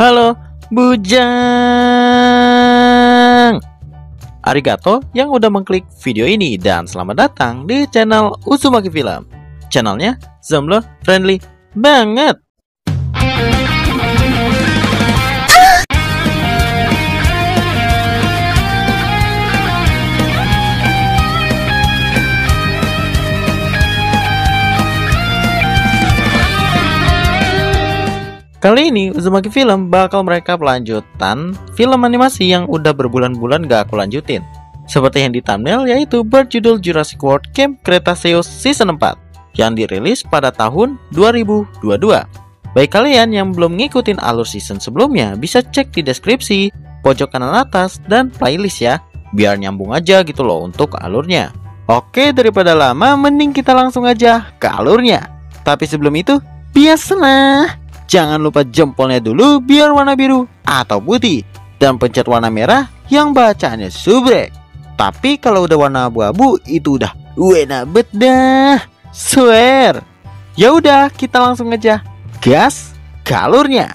Halo, Bujang. Arigato yang udah mengklik video ini dan selamat datang di channel Uzumaki Film. Channelnya zombie friendly banget. Kali ini Uzumaki Film bakal mereka pelanjutan film animasi yang udah berbulan-bulan gak aku lanjutin. Seperti yang di thumbnail, yaitu berjudul Jurassic World Camp Cretaceous Season 4 yang dirilis pada tahun 2022. Bagi kalian yang belum ngikutin alur season sebelumnya, bisa cek di deskripsi, pojok kanan atas, dan playlist ya, biar nyambung aja gitu loh untuk alurnya. Oke, daripada lama, mending kita langsung aja ke alurnya. Tapi sebelum itu, biasalah, jangan lupa jempolnya dulu biar warna biru atau putih, dan pencet warna merah yang bacaannya subrek. Tapi kalau udah warna abu-abu itu udah wena bedah, swear. Ya udah, kita langsung aja gas ke alurnya.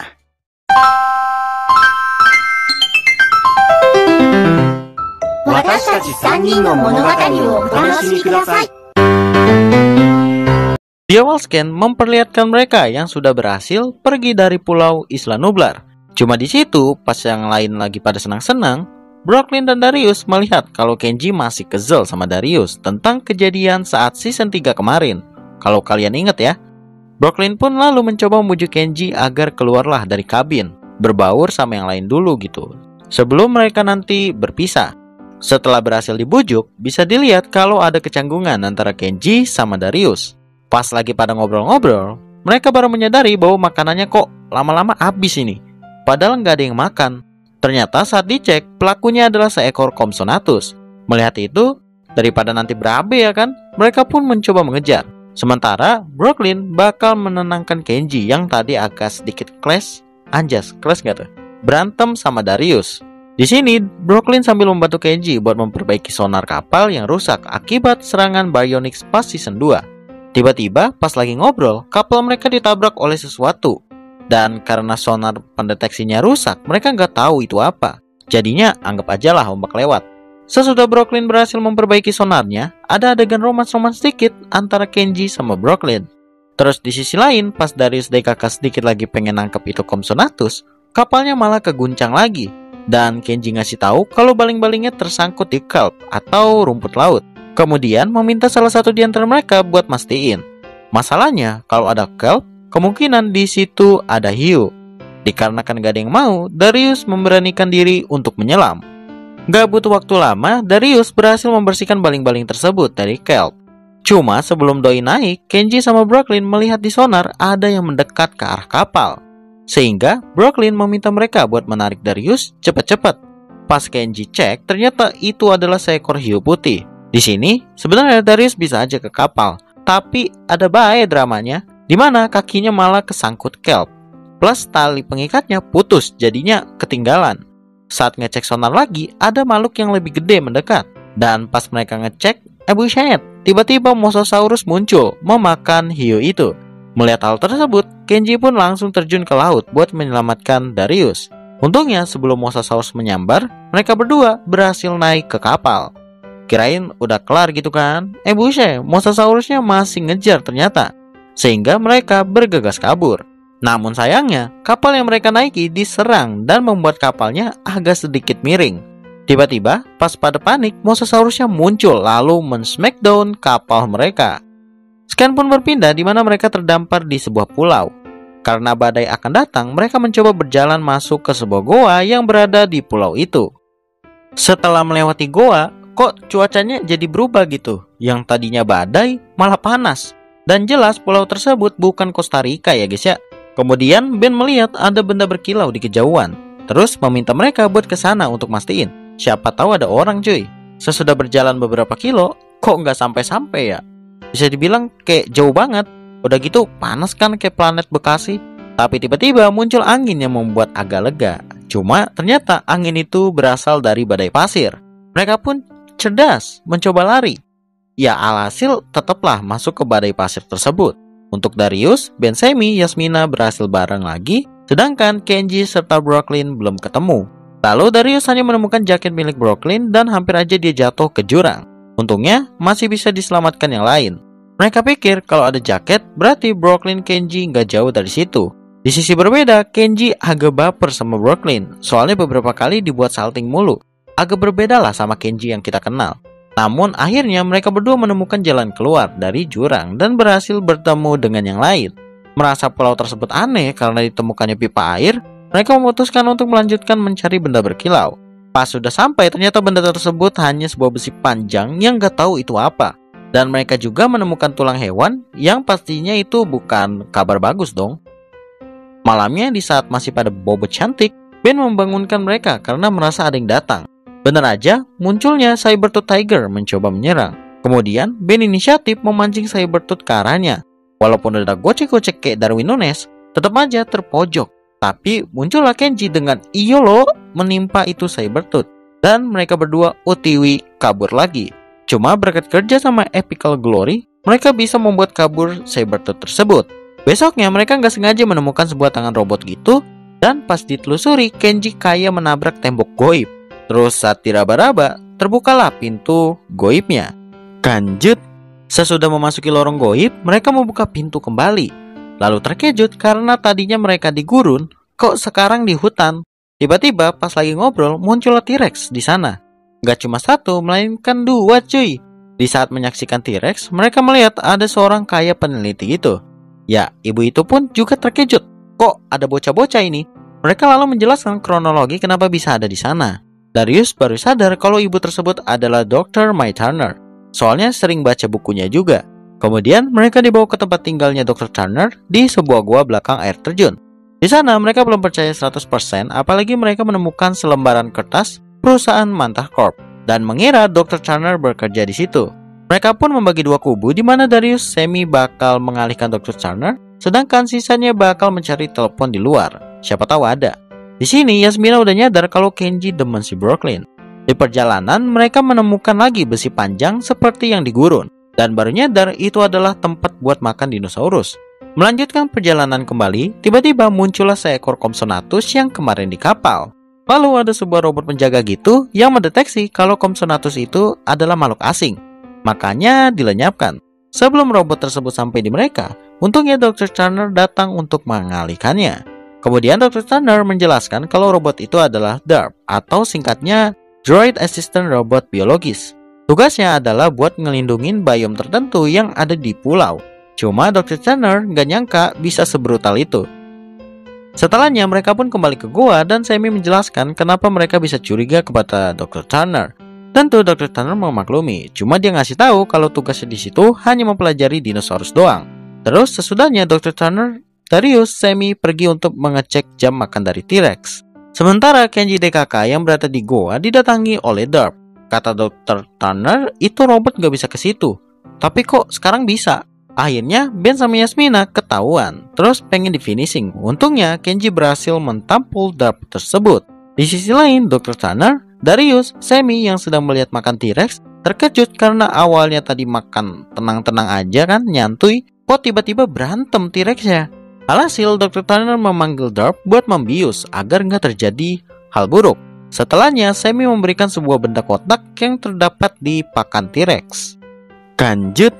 Di awal scan memperlihatkan mereka yang sudah berhasil pergi dari pulau Isla Nublar. Cuma di situ, pas yang lain lagi pada senang-senang, Brooklyn dan Darius melihat kalau Kenji masih kesel sama Darius tentang kejadian saat season 3 kemarin. Kalau kalian ingat ya, Brooklyn pun lalu mencoba membujuk Kenji agar keluarlah dari kabin, berbaur sama yang lain dulu gitu, sebelum mereka nanti berpisah. Setelah berhasil dibujuk, bisa dilihat kalau ada kecanggungan antara Kenji sama Darius. Pas lagi pada ngobrol-ngobrol, mereka baru menyadari bahwa makanannya kok lama-lama habis ini. Padahal nggak ada yang makan. Ternyata saat dicek, pelakunya adalah seekor Compsognathus. Melihat itu, daripada nanti berabe ya kan, mereka pun mencoba mengejar. Sementara Brooklyn bakal menenangkan Kenji yang tadi agak sedikit clash nggak tuh? Berantem sama Darius. Di sini, Brooklyn sambil membantu Kenji buat memperbaiki sonar kapal yang rusak akibat serangan Baryonyx pas season 2. Tiba-tiba pas lagi ngobrol, kapal mereka ditabrak oleh sesuatu. Dan karena sonar pendeteksinya rusak, mereka nggak tahu itu apa. Jadinya anggap aja lah ombak lewat. Sesudah Brooklyn berhasil memperbaiki sonarnya, ada adegan romans-romans sedikit antara Kenji sama Brooklyn. Terus di sisi lain, pas Darius DKK sedikit lagi pengen nangkep itu Compsognathus, kapalnya malah keguncang lagi. Dan Kenji ngasih tahu kalau baling-balingnya tersangkut di kelp atau rumput laut. Kemudian meminta salah satu di antara mereka buat mastiin. Masalahnya, kalau ada kelp, kemungkinan di situ ada hiu. Dikarenakan gak ada yang mau, Darius memberanikan diri untuk menyelam. Gak butuh waktu lama, Darius berhasil membersihkan baling-baling tersebut dari kelp. Cuma sebelum doi naik, Kenji sama Brooklyn melihat di sonar ada yang mendekat ke arah kapal. Sehingga Brooklyn meminta mereka buat menarik Darius cepat-cepat. Pas Kenji cek, ternyata itu adalah seekor hiu putih. Di sini, sebenarnya Darius bisa aja ke kapal, tapi ada bahaya dramanya, di mana kakinya malah kesangkut kelp. Plus tali pengikatnya putus, jadinya ketinggalan. Saat ngecek sonar lagi, ada makhluk yang lebih gede mendekat. Dan pas mereka ngecek, buset, tiba-tiba Mosasaurus muncul, memakan hiu itu. Melihat hal tersebut, Kenji pun langsung terjun ke laut buat menyelamatkan Darius. Untungnya sebelum Mosasaurus menyambar, mereka berdua berhasil naik ke kapal. Kirain udah kelar gitu kan, buset, Mosasaurusnya masih ngejar ternyata. Sehingga mereka bergegas kabur. Namun sayangnya, kapal yang mereka naiki diserang dan membuat kapalnya agak sedikit miring. Tiba-tiba, pas pada panik, Mosasaurusnya muncul lalu men-smackdown kapal mereka. Scan pun berpindah di mana mereka terdampar di sebuah pulau. Karena badai akan datang, mereka mencoba berjalan masuk ke sebuah goa yang berada di pulau itu. Setelah melewati goa, kok cuacanya jadi berubah gitu. Yang tadinya badai malah panas. Dan jelas pulau tersebut bukan Costa Rica ya guys ya. Kemudian Ben melihat ada benda berkilau di kejauhan. Terus meminta mereka buat ke sana untuk mastiin. Siapa tahu ada orang cuy. Sesudah berjalan beberapa kilo, kok nggak sampai-sampai ya. Bisa dibilang kayak jauh banget. Udah gitu panas kan kayak planet Bekasi. Tapi tiba-tiba muncul angin yang membuat agak lega. Cuma ternyata angin itu berasal dari badai pasir. Mereka pun cerdas mencoba lari. Ya alhasil tetaplah masuk ke badai pasir tersebut. Untuk Darius, Ben, Semi, Yasmina berhasil bareng lagi Sedangkan Kenji serta Brooklyn belum ketemu. Lalu Darius hanya menemukan jaket milik Brooklyn dan hampir aja dia jatuh ke jurang. Untungnya masih bisa diselamatkan yang lain. Mereka pikir kalau ada jaket berarti Brooklyn Kenji nggak jauh dari situ. Di sisi berbeda, Kenji agak baper sama Brooklyn. Soalnya beberapa kali dibuat salting mulu. Agak berbeda lah sama Kenji yang kita kenal. Namun akhirnya mereka berdua menemukan jalan keluar dari jurang dan berhasil bertemu dengan yang lain. Merasa pulau tersebut aneh karena ditemukannya pipa air, mereka memutuskan untuk melanjutkan mencari benda berkilau. Pas sudah sampai, ternyata benda tersebut hanya sebuah besi panjang yang gak tahu itu apa. Dan mereka juga menemukan tulang hewan yang pastinya itu bukan kabar bagus dong. Malamnya di saat masih pada bobot cantik, Ben membangunkan mereka karena merasa ada yang datang. Benar aja, munculnya Sabertooth Tiger mencoba menyerang. Kemudian, Ben inisiatif memancing Sabertooth ke arahnya. Walaupun udah gocek-gocek kayak Darwin Nunes, tetap aja terpojok. Tapi muncullah Kenji dengan Iyolo menimpa itu Sabertooth. Dan mereka berdua OTW kabur lagi. Cuma berkat kerja sama Epical Glory, mereka bisa membuat kabur Sabertooth tersebut. Besoknya mereka nggak sengaja menemukan sebuah tangan robot gitu. Dan pas ditelusuri, Kenji kayak menabrak tembok goib. Terus saat diraba-raba, terbukalah pintu goibnya. Lanjut. Sesudah memasuki lorong goib, mereka membuka pintu kembali. Lalu terkejut karena tadinya mereka di gurun, kok sekarang di hutan. Tiba-tiba pas lagi ngobrol, muncullah T-Rex di sana. Gak cuma satu, melainkan dua cuy. Di saat menyaksikan T-Rex, mereka melihat ada seorang kayak peneliti itu. Ya, ibu itu pun juga terkejut. Kok ada bocah-bocah ini? Mereka lalu menjelaskan kronologi kenapa bisa ada di sana. Darius baru sadar kalau ibu tersebut adalah Dr. Mai Turner. Soalnya sering baca bukunya juga. Kemudian mereka dibawa ke tempat tinggalnya Dr. Turner di sebuah gua belakang air terjun. Di sana mereka belum percaya 100%, apalagi mereka menemukan selembaran kertas perusahaan Manta Corp dan mengira Dr. Turner bekerja di situ. Mereka pun membagi dua kubu di mana Darius semi bakal mengalihkan Dr. Turner, sedangkan sisanya bakal mencari telepon di luar. Siapa tahu ada. Di sini Yasmina udah nyadar kalau Kenji demen si Brooklyn. Di perjalanan, mereka menemukan lagi besi panjang seperti yang di gurun. Dan baru nyadar itu adalah tempat buat makan dinosaurus. Melanjutkan perjalanan kembali, tiba-tiba muncullah seekor Compsognathus yang kemarin di kapal. Lalu ada sebuah robot penjaga gitu yang mendeteksi kalau Compsognathus itu adalah makhluk asing. Makanya dilenyapkan. Sebelum robot tersebut sampai di mereka, untungnya Dr. Turner datang untuk mengalihkannya. Kemudian Dr. Turner menjelaskan kalau robot itu adalah DARP atau singkatnya Droid Assistant Robot Biologis. Tugasnya adalah buat ngelindungin biome tertentu yang ada di pulau. Cuma Dr. Turner nggak nyangka bisa sebrutal itu. Setelahnya mereka pun kembali ke gua dan Sammy menjelaskan kenapa mereka bisa curiga kepada Dr. Turner. Tentu Dr. Turner memaklumi, cuma dia ngasih tahu kalau tugasnya di situ hanya mempelajari dinosaurus doang. Terus sesudahnya Dr. Turner, Darius, Sammy pergi untuk mengecek jam makan dari T-Rex. Sementara Kenji DKK yang berada di goa didatangi oleh Darp. Kata Dr. Turner, itu robot gak bisa ke situ. Tapi kok sekarang bisa? Akhirnya Ben sama Yasmina ketahuan, terus pengen di finishing. Untungnya Kenji berhasil mentampul Darp tersebut. Di sisi lain, Dr. Turner, Darius, Sammy yang sedang melihat makan T-Rex terkejut karena awalnya tadi makan tenang-tenang aja kan, nyantuy. Kok tiba-tiba berantem T-Rex-nya? Alhasil Dr. Turner memanggil Darp buat membius agar nggak terjadi hal buruk. Setelahnya, Sammy memberikan sebuah benda kotak yang terdapat di pakan T-Rex. Lanjut.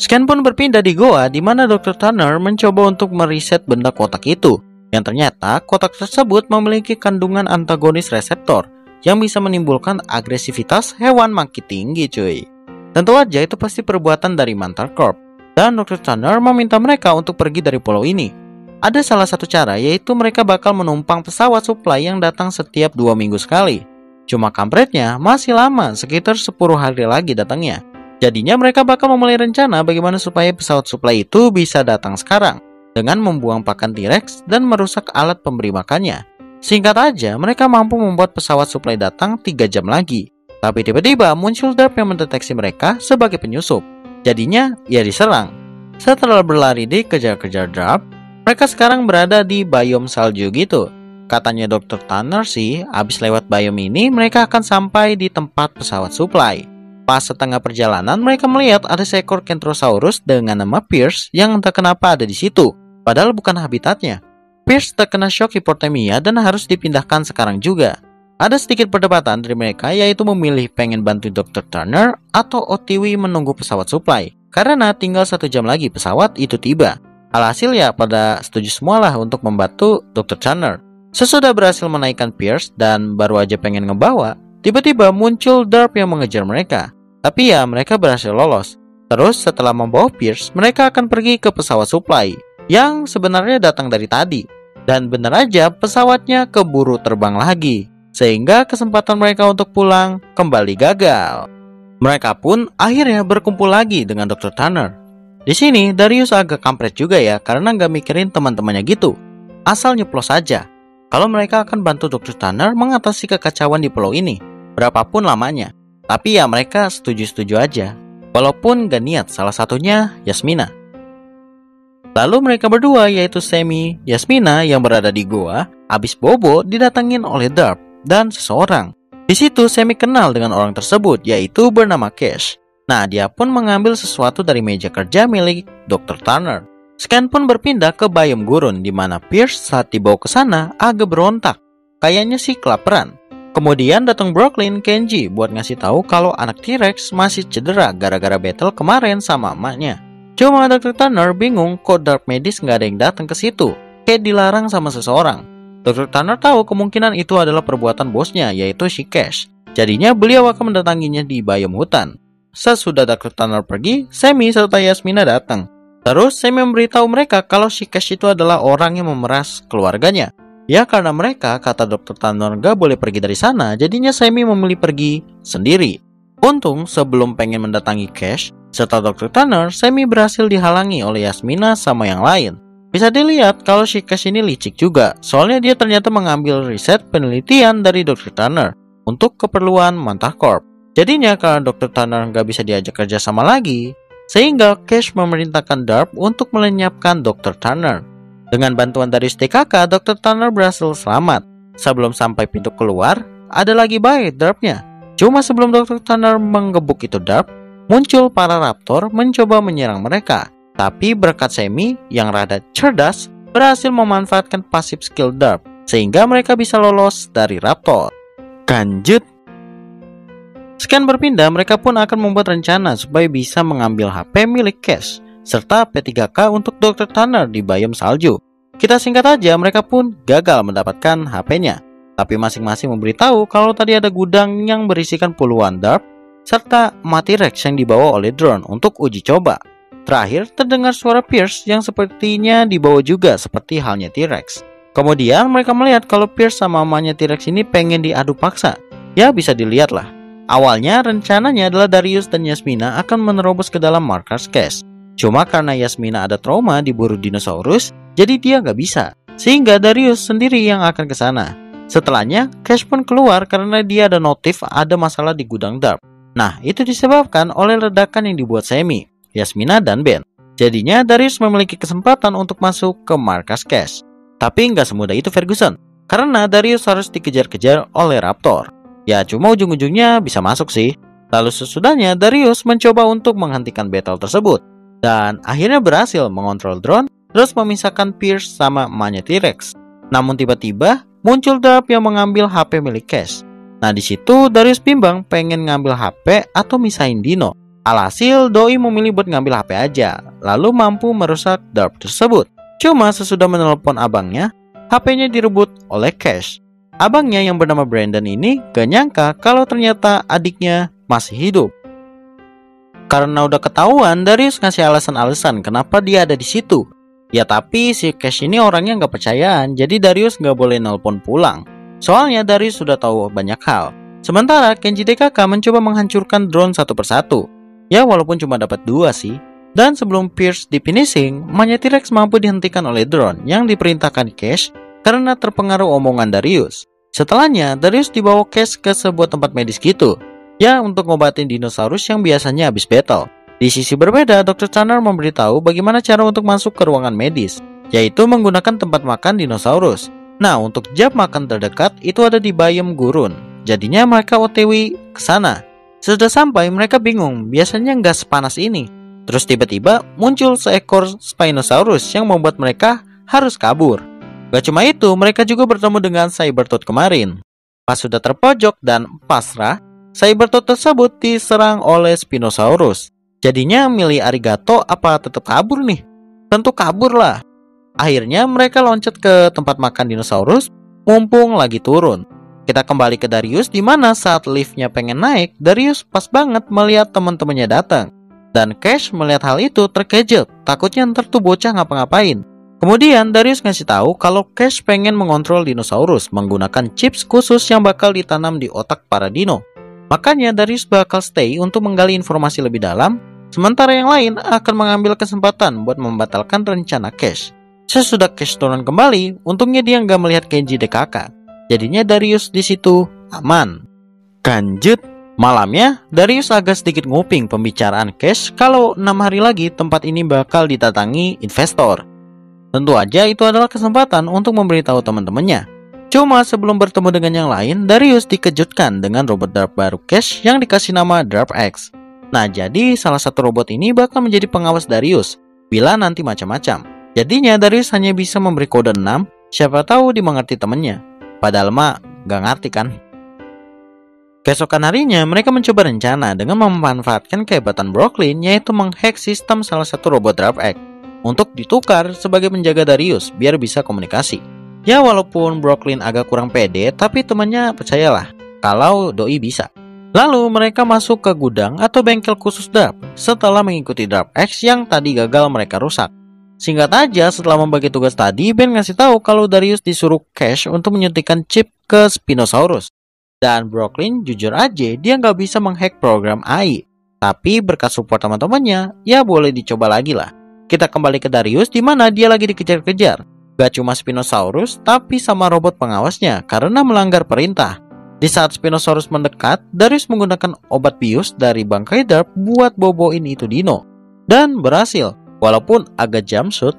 Scan pun berpindah di goa di mana Dr. Turner mencoba untuk meriset benda kotak itu. Yang ternyata kotak tersebut memiliki kandungan antagonis reseptor yang bisa menimbulkan agresivitas hewan makin tinggi cuy. Tentu aja itu pasti perbuatan dari Manta Corp. Dan Dr. Turner meminta mereka untuk pergi dari pulau ini. Ada salah satu cara, yaitu mereka bakal menumpang pesawat supply yang datang setiap 2 minggu sekali. Cuma kampretnya masih lama, sekitar 10 hari lagi datangnya. Jadinya mereka bakal memulai rencana bagaimana supaya pesawat supply itu bisa datang sekarang, dengan membuang pakan T-Rex dan merusak alat pemberi makannya. Singkat aja, mereka mampu membuat pesawat supply datang 3 jam lagi. Tapi tiba-tiba muncul Darp yang mendeteksi mereka sebagai penyusup. Jadinya, ia diserang. Setelah berlari dikejar-kejar Darp, mereka sekarang berada di biome salju gitu. Katanya Dr. Turner sih, abis lewat biome ini, mereka akan sampai di tempat pesawat supply. Pas setengah perjalanan, mereka melihat ada seekor Kentrosaurus dengan nama Pierce yang entah kenapa ada di situ, padahal bukan habitatnya. Pierce terkena shock hipotermia dan harus dipindahkan sekarang juga. Ada sedikit perdebatan dari mereka, yaitu memilih pengen bantu Dr. Turner atau OTW menunggu pesawat supply, karena tinggal 1 jam lagi pesawat itu tiba. Alhasil ya pada setuju semualah untuk membantu Dr. Turner. Sesudah berhasil menaikkan Pierce dan baru aja pengen ngebawa, tiba-tiba muncul Darp yang mengejar mereka. Tapi ya mereka berhasil lolos. Terus setelah membawa Pierce, mereka akan pergi ke pesawat supply yang sebenarnya datang dari tadi. Dan benar aja pesawatnya keburu terbang lagi, sehingga kesempatan mereka untuk pulang kembali gagal. Mereka pun akhirnya berkumpul lagi dengan Dr. Turner. Di sini Darius agak kampret juga ya, karena nggak mikirin teman-temannya gitu. Asal nyeplos saja kalau mereka akan bantu Dr. Turner mengatasi kekacauan di pulau ini, berapapun lamanya. Tapi ya mereka setuju-setuju aja, walaupun gak niat, salah satunya Yasmina. Lalu mereka berdua, yaitu Sammy, Yasmina yang berada di goa, abis bobo didatangin oleh Darp dan seseorang. Di situ Sammy kenal dengan orang tersebut, yaitu bernama Cash. Nah, dia pun mengambil sesuatu dari meja kerja milik Dr. Turner. Scan pun berpindah ke biome gurun, di mana Pierce saat dibawa ke sana agak berontak. Kayaknya sih kelaparan. Kemudian datang Brooklyn Kenji buat ngasih tahu kalau anak T-Rex masih cedera gara-gara battle kemarin sama emaknya. Cuma Dr. Turner bingung kok Dark Medis nggak ada yang datang ke situ, kayak dilarang sama seseorang. Dr. Turner tahu kemungkinan itu adalah perbuatan bosnya, yaitu si Cash. Jadinya beliau akan mendatanginya di biome hutan. Sesudah Dr. Turner pergi, Sammy serta Yasmina datang. Terus Sammy memberitahu mereka kalau si Cash itu adalah orang yang memeras keluarganya. Ya karena mereka, kata Dr. Turner, gak boleh pergi dari sana, jadinya Sammy memilih pergi sendiri. Untung sebelum pengen mendatangi Cash serta Dr. Turner, Sammy berhasil dihalangi oleh Yasmina sama yang lain. Bisa dilihat kalau si Cash ini licik juga, soalnya dia ternyata mengambil riset penelitian dari Dr. Turner untuk keperluan Manta Corp. Jadinya karena Dr. Turner gak bisa diajak kerja sama lagi, sehingga Cash memerintahkan Darp untuk melenyapkan Dr. Turner. Dengan bantuan dari TKK, Dr. Turner berhasil selamat. Sebelum sampai pintu keluar, ada lagi bayi Darpnya. Cuma sebelum Dr. Turner menggebuk itu Darp, muncul para raptor mencoba menyerang mereka. Tapi berkat Sammy yang rada cerdas, berhasil memanfaatkan pasif skill Darp, sehingga mereka bisa lolos dari raptor. Lanjut. Scan berpindah, mereka pun akan membuat rencana supaya bisa mengambil HP milik Cash serta P3K untuk Dr. Turner di biome salju. Kita singkat aja, mereka pun gagal mendapatkan HP-nya. Tapi masing-masing memberitahu kalau tadi ada gudang yang berisikan puluhan Darp serta T-Rex yang dibawa oleh drone untuk uji coba. Terakhir, terdengar suara Pierce yang sepertinya dibawa juga seperti halnya T-Rex. Kemudian mereka melihat kalau Pierce sama mamanya T-Rex ini pengen diadu paksa. Ya bisa dilihat lah. Awalnya rencananya adalah Darius dan Yasmina akan menerobos ke dalam markas Cash. Cuma karena Yasmina ada trauma diburu dinosaurus, jadi dia nggak bisa. Sehingga Darius sendiri yang akan ke sana. Setelahnya, Cash pun keluar karena dia ada notif ada masalah di gudang Darp. Nah, itu disebabkan oleh ledakan yang dibuat Sammy, Yasmina, dan Ben. Jadinya Darius memiliki kesempatan untuk masuk ke markas Cash. Tapi nggak semudah itu Ferguson, karena Darius harus dikejar-kejar oleh Raptor. Ya cuma ujung-ujungnya bisa masuk sih. Lalu sesudahnya Darius mencoba untuk menghentikan battle tersebut. Dan akhirnya berhasil mengontrol drone, terus memisahkan Pierce sama emaknya T-Rex. Namun tiba-tiba muncul Darp yang mengambil HP milik Cash. Nah di situ Darius bimbang pengen ngambil HP atau misahin Dino. Alhasil Doi memilih buat ngambil HP aja, lalu mampu merusak Darp tersebut. Cuma sesudah menelepon abangnya, HP-nya direbut oleh Cash. Abangnya yang bernama Brandon ini gak nyangka kalau ternyata adiknya masih hidup. Karena udah ketahuan, Darius ngasih alasan-alasan kenapa dia ada di situ. Ya tapi si Cash ini orangnya gak percayaan, jadi Darius gak boleh nelpon pulang. Soalnya Darius sudah tahu banyak hal. Sementara Kenji DKK mencoba menghancurkan drone satu persatu. Ya walaupun cuma dapat 2 sih. Dan sebelum Pierce di-finishing, T-Rex mampu dihentikan oleh drone yang diperintahkan Cash karena terpengaruh omongan Darius. Setelahnya, Darius dibawa Cash ke sebuah tempat medis gitu. Ya untuk ngobatin dinosaurus yang biasanya habis battle. Di sisi berbeda, Dr. Turner memberitahu bagaimana cara untuk masuk ke ruangan medis, yaitu menggunakan tempat makan dinosaurus. Nah, untuk jam makan terdekat itu ada di biome gurun. Jadinya mereka OTW ke sana. Sesudah sampai, mereka bingung, biasanya nggak sepanas ini. Terus tiba-tiba muncul seekor Spinosaurus yang membuat mereka harus kabur. Gak cuma itu, mereka juga bertemu dengan Sabertooth kemarin. Pas sudah terpojok dan pasrah, Sabertooth tersebut diserang oleh Spinosaurus. Jadinya milih arigato apa tetap kabur nih? Tentu kabur lah. Akhirnya mereka loncat ke tempat makan dinosaurus, mumpung lagi turun. Kita kembali ke Darius di mana saat liftnya pengen naik, Darius pas banget melihat teman-temannya datang. Dan Cash melihat hal itu terkejut, takutnya ntar tuh bocah ngapa-ngapain. Kemudian Darius ngasih tahu kalau Cash pengen mengontrol dinosaurus menggunakan chips khusus yang bakal ditanam di otak para dino. Makanya Darius bakal stay untuk menggali informasi lebih dalam, sementara yang lain akan mengambil kesempatan buat membatalkan rencana Cash. Sesudah Cash turun kembali, untungnya dia nggak melihat Kenji DKK. Jadinya Darius di situ aman. Lanjut, malamnya Darius agak sedikit nguping pembicaraan Cash kalau 6 hari lagi tempat ini bakal didatangi investor. Tentu aja itu adalah kesempatan untuk memberitahu teman-temannya. Cuma sebelum bertemu dengan yang lain, Darius dikejutkan dengan robot Darp baru Cash yang dikasih nama Darp X. Nah, jadi salah satu robot ini bakal menjadi pengawas Darius bila nanti macam-macam. Jadinya Darius hanya bisa memberi kode 6, siapa tahu dimengerti temannya. Padahal mah gak ngerti kan. Keesokan harinya mereka mencoba rencana dengan memanfaatkan kehebatan Brooklyn, yaitu menghack sistem salah satu robot Darp X untuk ditukar sebagai penjaga Darius biar bisa komunikasi. Ya walaupun Brooklyn agak kurang pede, tapi temannya percayalah kalau doi bisa. Lalu mereka masuk ke gudang atau bengkel khusus Darp setelah mengikuti Darp X yang tadi gagal mereka rusak. Singkat aja, setelah membagi tugas tadi, Ben ngasih tahu kalau Darius disuruh Cash untuk menyuntikkan chip ke Spinosaurus. Dan Brooklyn jujur aja dia nggak bisa menghack program AI. Tapi berkat support teman-temannya, ya boleh dicoba lagi lah. Kita kembali ke Darius di mana dia lagi dikejar-kejar. Gak cuma Spinosaurus, tapi sama robot pengawasnya karena melanggar perintah. Di saat Spinosaurus mendekat, Darius menggunakan obat bius dari bangkai Darp buat boboin itu dino. Dan berhasil, walaupun agak jumpsuit,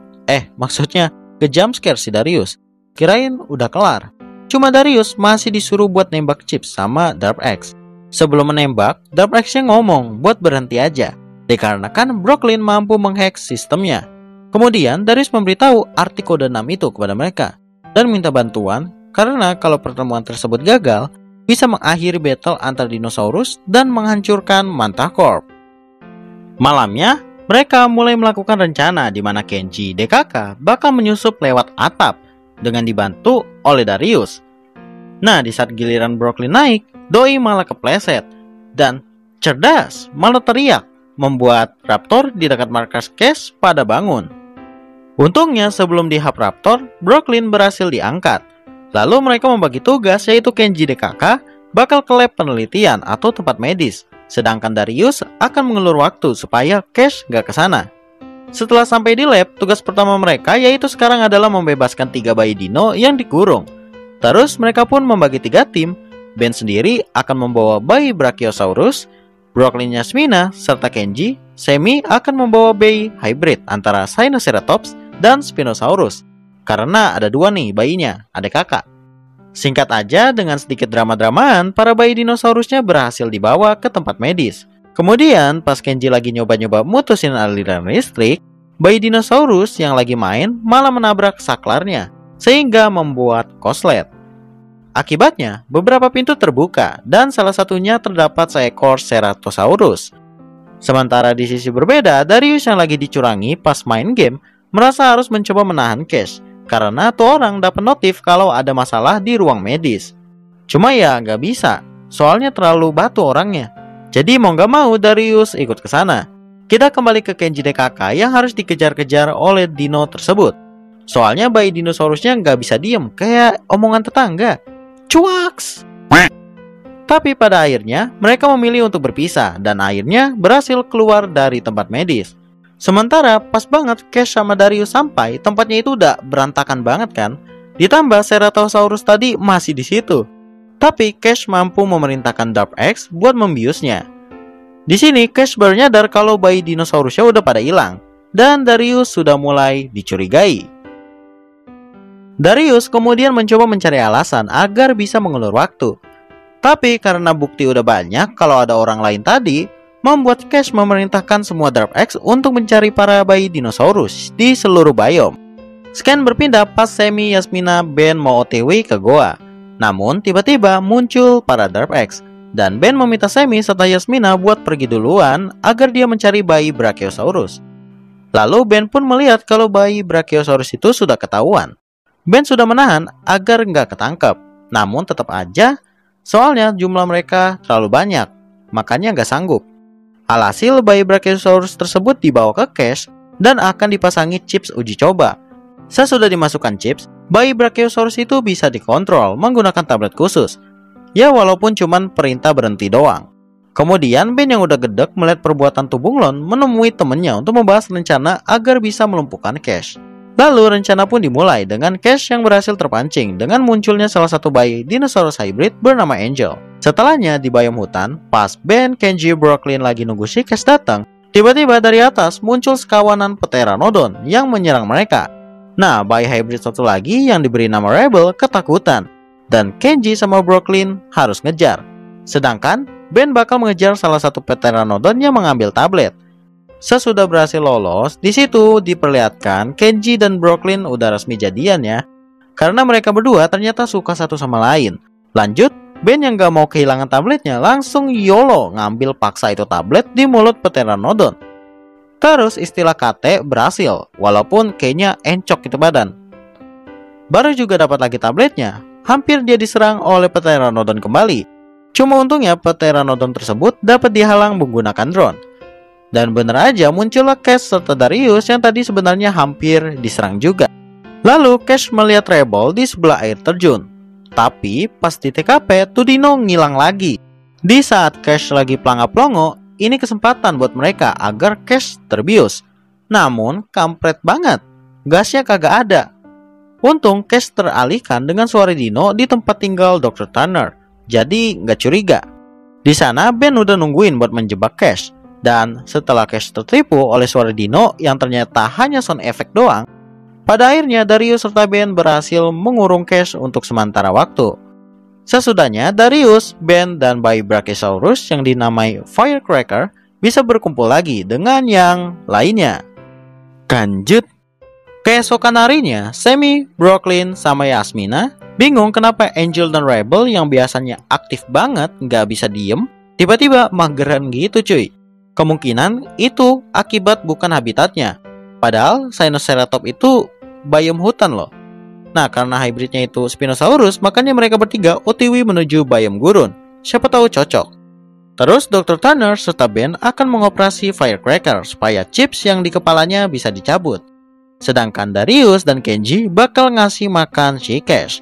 maksudnya ke jumpscare si Darius. Kirain udah kelar. Cuma Darius masih disuruh buat nembak chips sama Darp X. Sebelum menembak, Darp X-nya ngomong buat berhenti aja, dikarenakan Brooklyn mampu menghack sistemnya. Kemudian Darius memberitahu arti kode 6 itu kepada mereka dan minta bantuan karena kalau pertemuan tersebut gagal bisa mengakhiri battle antar dinosaurus dan menghancurkan Manta Corp. Malamnya mereka mulai melakukan rencana di mana Kenji DKK bakal menyusup lewat atap dengan dibantu oleh Darius. Nah, di saat giliran Brooklyn naik, doi malah kepleset dan cerdas malah teriak membuat Raptor di dekat markas Cash pada bangun. Untungnya sebelum di hub Raptor, Brooklyn berhasil diangkat. Lalu mereka membagi tugas, yaitu Kenji DKK bakal ke lab penelitian atau tempat medis, sedangkan Darius akan mengulur waktu supaya Cash gak kesana. Setelah sampai di lab, tugas pertama mereka yaitu sekarang adalah membebaskan 3 bayi dino yang dikurung. Terus mereka pun membagi 3 tim. Ben sendiri akan membawa bayi Brachiosaurus, Brooklyn Yasmina, serta Kenji. Semi akan membawa bayi hybrid antara Sinoceratops dan Spinosaurus, karena ada 2 nih bayinya, adik kakak. Singkat aja, dengan sedikit drama-dramaan, para bayi dinosaurusnya berhasil dibawa ke tempat medis. Kemudian pas Kenji lagi nyoba-nyoba mutusin aliran listrik, bayi dinosaurus yang lagi main malah menabrak saklarnya, sehingga membuat koslet. Akibatnya, beberapa pintu terbuka dan salah satunya terdapat seekor Ceratosaurus. Sementara di sisi berbeda, Darius yang lagi dicurangi pas main game merasa harus mencoba menahan Cash karena tuh orang dapat notif kalau ada masalah di ruang medis. Cuma ya nggak bisa, soalnya terlalu batu orangnya. Jadi mau nggak mau Darius ikut ke sana. Kita kembali ke Kenji DKK yang harus dikejar-kejar oleh dino tersebut. Soalnya bayi dinosaurusnya nggak bisa diem, kayak omongan tetangga. Cuaks! Tapi pada akhirnya mereka memilih untuk berpisah dan akhirnya berhasil keluar dari tempat medis. Sementara pas banget Cash sama Darius sampai, tempatnya itu udah berantakan banget kan. Ditambah Ceratosaurus tadi masih di situ. Tapi Cash mampu memerintahkan Darp X buat membiusnya. Di sini Cash baru nyadar kalau bayi dinosaurusnya udah pada hilang dan Darius sudah mulai dicurigai. Darius kemudian mencoba mencari alasan agar bisa mengulur waktu. Tapi karena bukti udah banyak kalau ada orang lain tadi, membuat Cash memerintahkan semua Darp X untuk mencari para bayi dinosaurus di seluruh biome. Scan berpindah pas Sammy, Yasmina, Ben mau OTW ke goa. Namun tiba-tiba muncul para Dark X, dan Ben meminta Sammy serta Yasmina buat pergi duluan agar dia mencari bayi Brachiosaurus. Lalu Ben pun melihat kalau bayi Brachiosaurus itu sudah ketahuan. Ben sudah menahan agar nggak ketangkep, namun tetap aja soalnya jumlah mereka terlalu banyak, makanya nggak sanggup. Alhasil bayi Brachiosaurus tersebut dibawa ke cache dan akan dipasangi chips uji coba. Sesudah dimasukkan chips, bayi Brachiosaurus itu bisa dikontrol menggunakan tablet khusus. Ya walaupun cuman perintah berhenti doang. Kemudian Ben yang udah gedek melihat perbuatan Tubunglon menemui temennya untuk membahas rencana agar bisa melumpuhkan cache. Lalu rencana pun dimulai dengan cache yang berhasil terpancing dengan munculnya salah satu bayi dinosaurus hybrid bernama Angel. Setelahnya di biome hutan, pas Ben, Kenji, Brooklyn lagi nunggu si cache datang, tiba-tiba dari atas muncul sekawanan Pteranodon yang menyerang mereka. Nah, bayi hybrid satu lagi yang diberi nama Rebel ketakutan, dan Kenji sama Brooklyn harus ngejar. Sedangkan Ben bakal mengejar salah satu Pteranodon yang mengambil tablet. Sesudah berhasil lolos, di situ diperlihatkan Kenji dan Brooklyn udah resmi jadian ya, karena mereka berdua ternyata suka satu sama lain. Lanjut, Ben yang gak mau kehilangan tabletnya langsung YOLO ngambil paksa itu tablet di mulut Pteranodon. Terus istilah KT berhasil, walaupun kayaknya encok itu badan. Baru juga dapat lagi tabletnya, hampir dia diserang oleh Pteranodon kembali. Cuma untungnya Pteranodon tersebut dapat dihalang menggunakan drone. Dan bener aja muncullah Cash serta Darius yang tadi sebenarnya hampir diserang juga. Lalu Cash melihat Rebel di sebelah air terjun. Tapi pas di TKP tuh Dino ngilang lagi. Di saat Cash lagi pelangap-pelongo, ini kesempatan buat mereka agar Cash terbius. Namun kampret banget, gasnya kagak ada. Untung Cash teralihkan dengan suara Dino di tempat tinggal Dr. Tanner. Jadi nggak curiga. Di sana Ben udah nungguin buat menjebak Cash. Dan setelah Cash tertipu oleh suara Dino yang ternyata hanya sound effect doang, pada akhirnya Darius serta Ben berhasil mengurung Cash untuk sementara waktu. Sesudahnya Darius, Ben, dan bayi Brachiosaurus yang dinamai Firecracker bisa berkumpul lagi dengan yang lainnya. Lanjut. Keesokan harinya, Sammy, Brooklyn, sama Yasmina bingung kenapa Angel dan Rebel yang biasanya aktif banget nggak bisa diem, tiba-tiba mageran gitu cuy. Kemungkinan itu akibat bukan habitatnya. Padahal Sinoceratops itu biome hutan loh. Nah karena hybridnya itu Spinosaurus, makanya mereka bertiga OTW menuju biome gurun. Siapa tahu cocok. Terus Dr. Tanner serta Ben akan mengoperasi Firecracker supaya chips yang di kepalanya bisa dicabut. Sedangkan Darius dan Kenji bakal ngasih makan si Cash.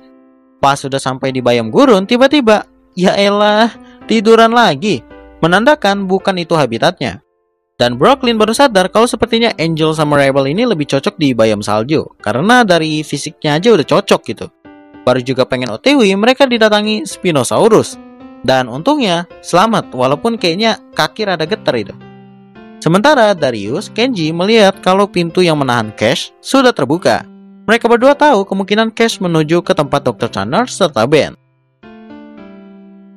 Pas sudah sampai di biome gurun, tiba-tiba, ya elah, tiduran lagi. Menandakan bukan itu habitatnya. Dan Brooklyn baru sadar kalau sepertinya Angel sama Rebel ini lebih cocok di biome salju. Karena dari fisiknya aja udah cocok gitu. Baru juga pengen OTW, mereka didatangi Spinosaurus. Dan untungnya, selamat walaupun kayaknya kaki rada getar itu. Sementara Darius, Kenji melihat kalau pintu yang menahan Cash sudah terbuka. Mereka berdua tahu kemungkinan Cash menuju ke tempat Dr. Tanner serta Ben.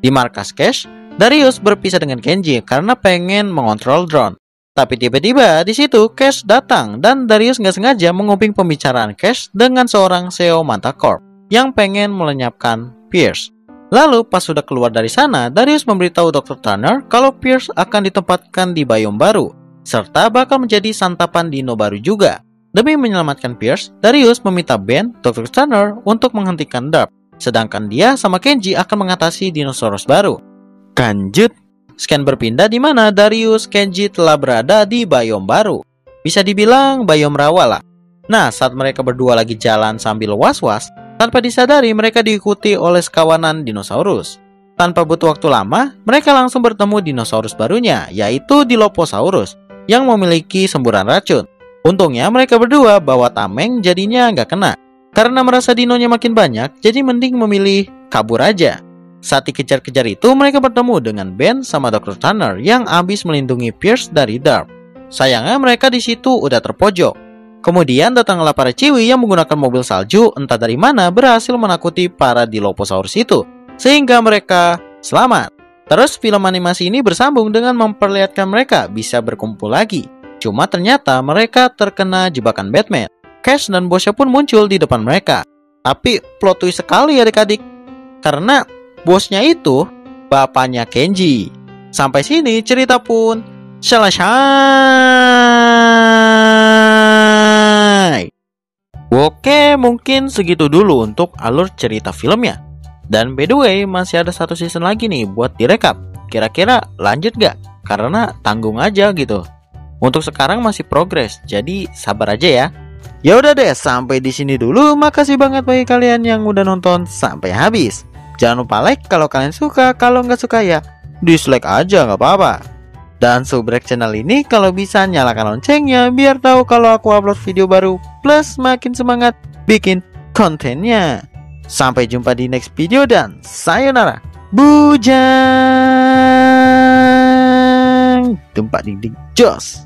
Di markas Cash, Darius berpisah dengan Kenji karena pengen mengontrol drone. Tapi tiba-tiba di situ Cash datang dan Darius nggak sengaja menguping pembicaraan Cash dengan seorang CEO Mantacorp yang pengen melenyapkan Pierce. Lalu pas sudah keluar dari sana, Darius memberitahu Dr. Tanner kalau Pierce akan ditempatkan di biome baru serta bakal menjadi santapan dino baru juga. Demi menyelamatkan Pierce, Darius meminta Ben, Dr. Tanner untuk menghentikan Dark, sedangkan dia sama Kenji akan mengatasi dinosaurus baru. Lanjut, scan berpindah di mana Darius, Kenji telah berada di biome baru. Bisa dibilang biome rawa lah. Nah, saat mereka berdua lagi jalan sambil was-was, tanpa disadari mereka diikuti oleh sekawanan dinosaurus. Tanpa butuh waktu lama, mereka langsung bertemu dinosaurus barunya, yaitu Dilophosaurus, yang memiliki semburan racun. Untungnya mereka berdua bawa tameng jadinya nggak kena. Karena merasa dinonya makin banyak, jadi mending memilih kabur aja. Saat dikejar-kejar itu, mereka bertemu dengan Ben sama Dr. Tanner yang habis melindungi Pierce dari Dark. Sayangnya mereka di situ udah terpojok. Kemudian datanglah para Ciwi yang menggunakan mobil salju entah dari mana berhasil menakuti para Dilophosaurus itu, sehingga mereka selamat. Terus film animasi ini bersambung dengan memperlihatkan mereka bisa berkumpul lagi. Cuma ternyata mereka terkena jebakan Batman. Cash dan bosnya pun muncul di depan mereka. Tapi plot twist sekali adik-adik, karena bosnya itu bapaknya Kenji. Sampai sini cerita pun selesai. Oke, mungkin segitu dulu untuk alur cerita filmnya. Dan by the way, masih ada satu season lagi nih buat direkap. Kira-kira lanjut gak? Karena tanggung aja gitu. Untuk sekarang masih progres, jadi sabar aja ya. Ya udah deh, sampai di sini dulu. Makasih banget bagi kalian yang udah nonton sampai habis. Jangan lupa like kalau kalian suka. Kalau nggak suka ya dislike aja, nggak apa-apa. Dan subrek channel ini kalau bisa nyalakan loncengnya biar tahu kalau aku upload video baru. Plus makin semangat bikin kontennya. Sampai jumpa di next video dan sayonara. Bujang. Tempat dinding jos.